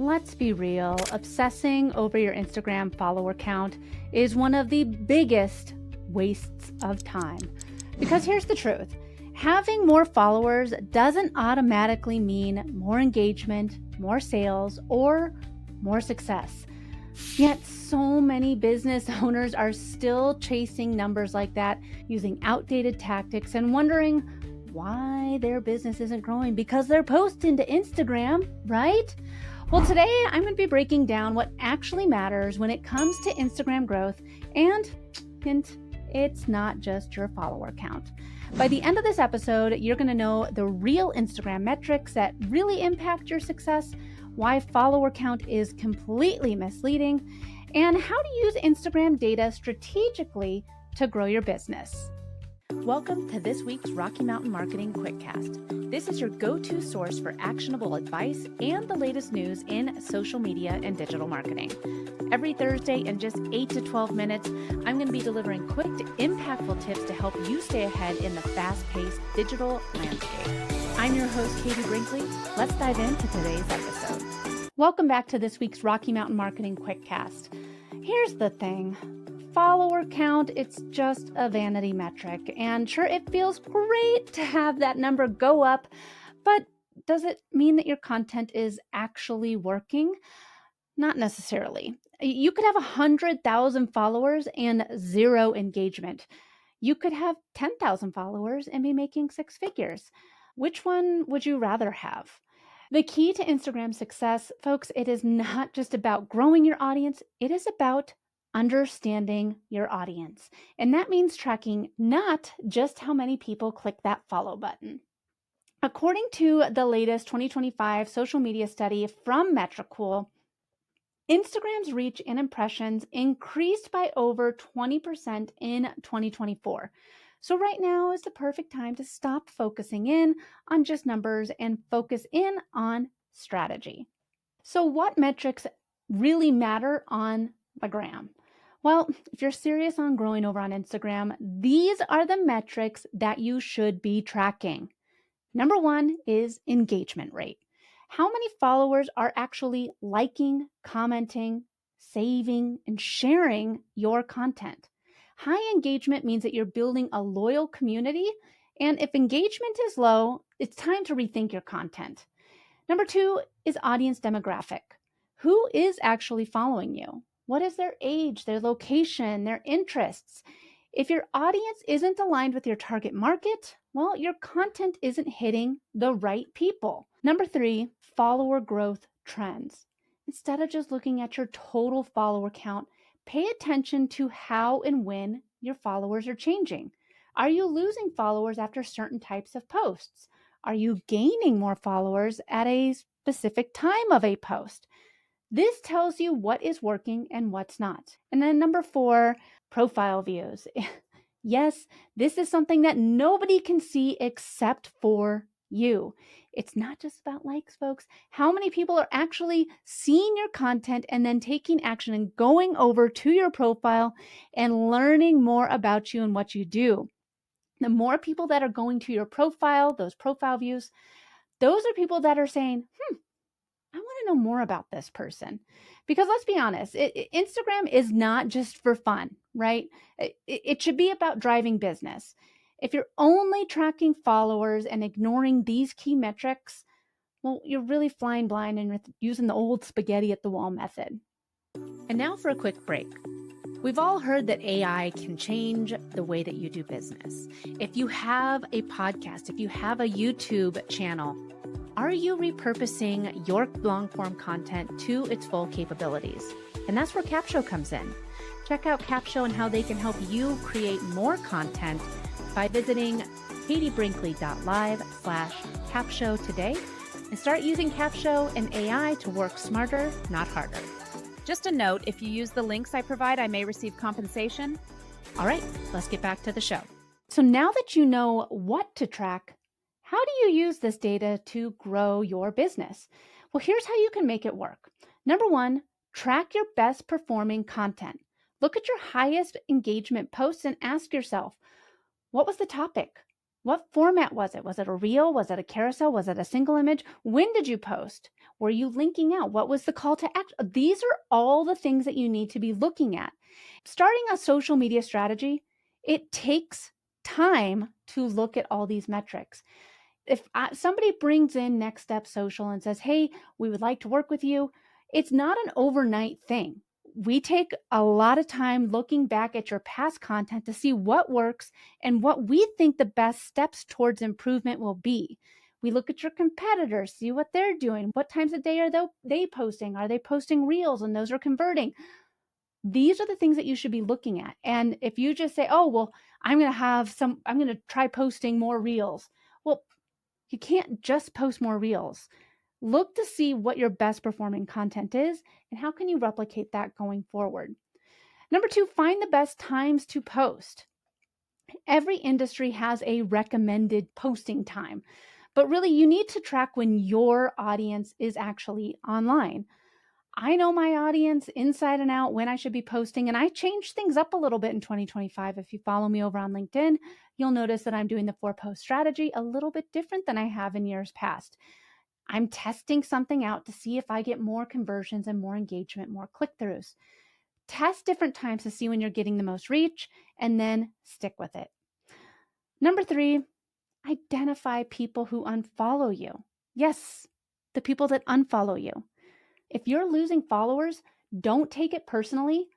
Let's be real, obsessing over your Instagram follower count is one of the biggest wastes of time. Because here's the truth, having more followers doesn't automatically mean more engagement, more sales, or more success. Yet so many business owners are still chasing numbers like that, using outdated tactics and wondering why their business isn't growing because they're posting to Instagram, right? Well, today I'm going to be breaking down what actually matters when it comes to Instagram growth, and hint, it's not just your follower count. By the end of this episode, you're going to know the real Instagram metrics that really impact your success, why follower count is completely misleading, and how to use Instagram data strategically to grow your business. Welcome to this week's Rocky Mountain Marketing Quickcast. This is your go-to source for actionable advice and the latest news in social media and digital marketing. Every Thursday in just 8 to 12 minutes, I'm going to be delivering quick, impactful tips to help you stay ahead in the fast-paced digital landscape. I'm your host, Katie Brinkley. Let's dive into today's episode. Welcome back to this week's Rocky Mountain Marketing Quickcast. Here's the thing. Follower count, it's just a vanity metric. And sure, it feels great to have that number go up, but does it mean that your content is actually working? Not necessarily. You could have 100,000 followers and zero engagement. You could have 10,000 followers and be making six figures. Which one would you rather have? The key to Instagram success, folks, it is not just about growing your audience, it is about understanding your audience. And that means tracking not just how many people click that follow button. According to the latest 2025 social media study from Metricool, Instagram's reach and impressions increased by over 20% in 2024. So right now is the perfect time to stop focusing in on just numbers and focus in on strategy. So what metrics really matter on the gram? Well, if you're serious on growing over on Instagram, these are the metrics that you should be tracking. Number one is engagement rate. How many followers are actually liking, commenting, saving, and sharing your content? High engagement means that you're building a loyal community, and if engagement is low, it's time to rethink your content. Number two is audience demographic. Who is actually following you? What is their age, their location, their interests? If your audience isn't aligned with your target market, well, your content isn't hitting the right people. Number three, follower growth trends. Instead of just looking at your total follower count, pay attention to how and when your followers are changing. Are you losing followers after certain types of posts? Are you gaining more followers at a specific time of a post? This tells you what is working and what's not. And then number four, profile views. Yes, this is something that nobody can see except for you. It's not just about likes, folks. How many people are actually seeing your content and then taking action and going over to your profile and learning more about you and what you do? The more people that are going to your profile, those profile views, those are people that are saying, I want to know more about this person. Because let's be honest, Instagram is not just for fun, right? It should be about driving business. If you're only tracking followers and ignoring these key metrics, well, you're really flying blind and using the old spaghetti at the wall method. And now for a quick break. We've all heard that AI can change the way that you do business. If you have a podcast, if you have a YouTube channel, are you repurposing your long-form content to its full capabilities? And that's where Capsho comes in. Check out Capsho and how they can help you create more content by visiting katiebrinkley.live/Capsho today and start using Capsho and AI to work smarter, not harder. Just a note, if you use the links I provide, I may receive compensation. All right, let's get back to the show. So now that you know what to track, how do you use this data to grow your business? Well, here's how you can make it work. Number one, track your best performing content. Look at your highest engagement posts and ask yourself, what was the topic? What format was it? Was it a reel? Was it a carousel? Was it a single image? When did you post? Were you linking out? What was the call to action? These are all the things that you need to be looking at. Starting a social media strategy, it takes time to look at all these metrics. If somebody brings in Next Step Social and says, hey, we would like to work with you, it's not an overnight thing. We take a lot of time looking back at your past content to see what works and what we think the best steps towards improvement will be. We look at your competitors, see what they're doing. What times of day are they posting? Are they posting reels and those are converting? These are the things that you should be looking at. And if you just say, oh, well, I'm going to try posting more reels. Well, you can't just post more reels. Look to see what your best performing content is and how can you replicate that going forward. Number 2, find the best times to post. Every industry has a recommended posting time, but really you need to track when your audience is actually online. I know my audience inside and out, when I should be posting, and I changed things up a little bit in 2025. If you follow me over on LinkedIn, you'll notice that I'm doing the 4-post strategy a little bit different than I have in years past. I'm testing something out to see if I get more conversions and more engagement, more click-throughs. Test different times to see when you're getting the most reach and then stick with it. Number 3, identify people who unfollow you. Yes, the people that unfollow you. If you're losing followers, don't take it personally,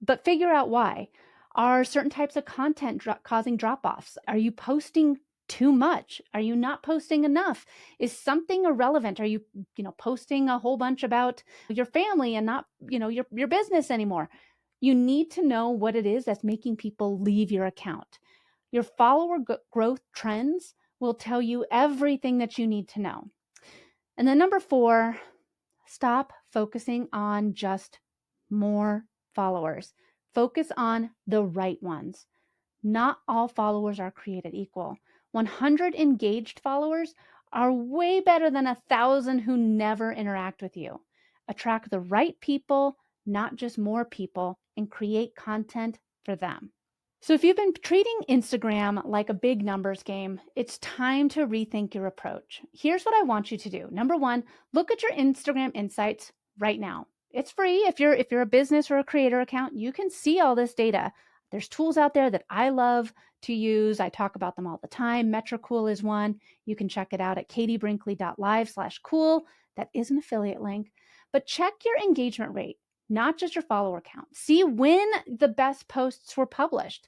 but figure out why. Are certain types of content causing drop-offs? Are you posting too much? Are you not posting enough? Is something irrelevant? Are you, posting a whole bunch about your family and not, your business anymore? You need to know what it is that's making people leave your account. Your follower growth trends will tell you everything that you need to know. And then number 4, stop focusing on just more followers. Focus on the right ones. Not all followers are created equal. 100 engaged followers are way better than 1,000 who never interact with you. Attract the right people, not just more people, and create content for them. So if you've been treating Instagram like a big numbers game, it's time to rethink your approach. Here's what I want you to do. Number 1, look at your Instagram insights right now. It's free. If you're a business or a creator account, you can see all this data. There's tools out there that I love to use. I talk about them all the time. Metricool is one. You can check it out at katiebrinkley.live/cool. That is an affiliate link. But check your engagement rate, not just your follower count. See when the best posts were published.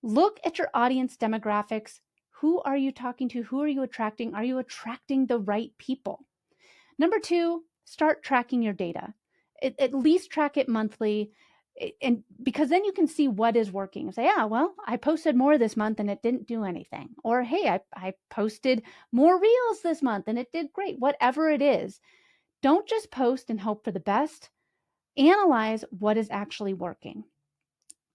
Look at your audience demographics. Who are you talking to? Who are you attracting? Are you attracting the right people? Number 2, start tracking your data. At least track it monthly, and because then you can see what is working. Say, well, I posted more this month and it didn't do anything. Or, hey, I posted more reels this month and it did great. Whatever it is, don't just post and hope for the best. Analyze what is actually working.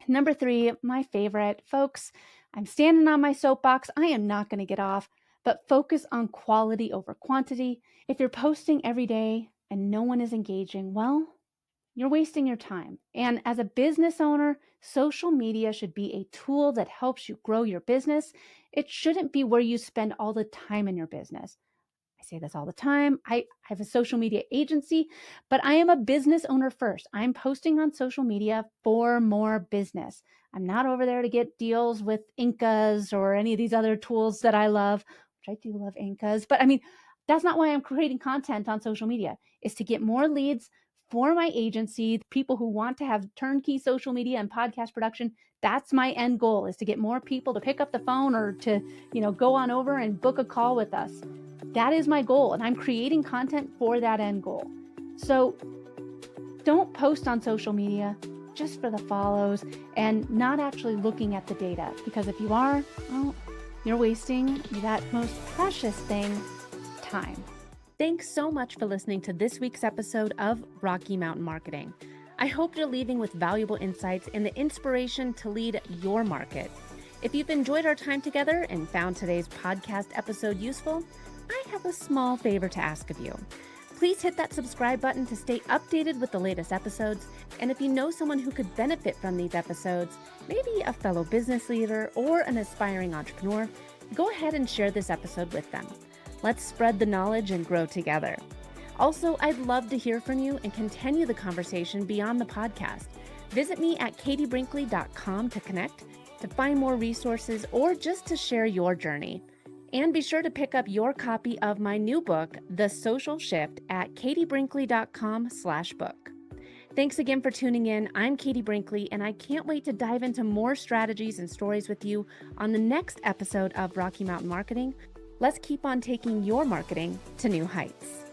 Number 3, my favorite, folks, I'm standing on my soapbox. I am not going to get off, but focus on quality over quantity. If you're posting every day and no one is engaging, well, you're wasting your time. And as a business owner, social media should be a tool that helps you grow your business. It shouldn't be where you spend all the time in your business. I say this all the time. I have a social media agency, but I am a business owner first. I'm posting on social media for more business. I'm not over there to get deals with Incas or any of these other tools that I love, which I do love Incas. But that's not why I'm creating content on social media. It's to get more leads for my agency, people who want to have turnkey social media and podcast production. That's my end goal, is to get more people to pick up the phone or to, go on over and book a call with us. That is my goal, and I'm creating content for that end goal. So don't post on social media just for the follows and not actually looking at the data, because if you are, well, you're wasting that most precious thing, time. Thanks so much for listening to this week's episode of Rocky Mountain Marketing. I hope you're leaving with valuable insights and the inspiration to lead your market. If you've enjoyed our time together and found today's podcast episode useful, I have a small favor to ask of you. Please hit that subscribe button to stay updated with the latest episodes. And if you know someone who could benefit from these episodes, maybe a fellow business leader or an aspiring entrepreneur, go ahead and share this episode with them. Let's spread the knowledge and grow together. Also, I'd love to hear from you and continue the conversation beyond the podcast. Visit me at katiebrinkley.com to connect, to find more resources, or just to share your journey. And be sure to pick up your copy of my new book, The Social Shift, at katiebrinkley.com/book. Thanks again for tuning in. I'm Katie Brinkley, and I can't wait to dive into more strategies and stories with you on the next episode of Rocky Mountain Marketing. Let's keep on taking your marketing to new heights.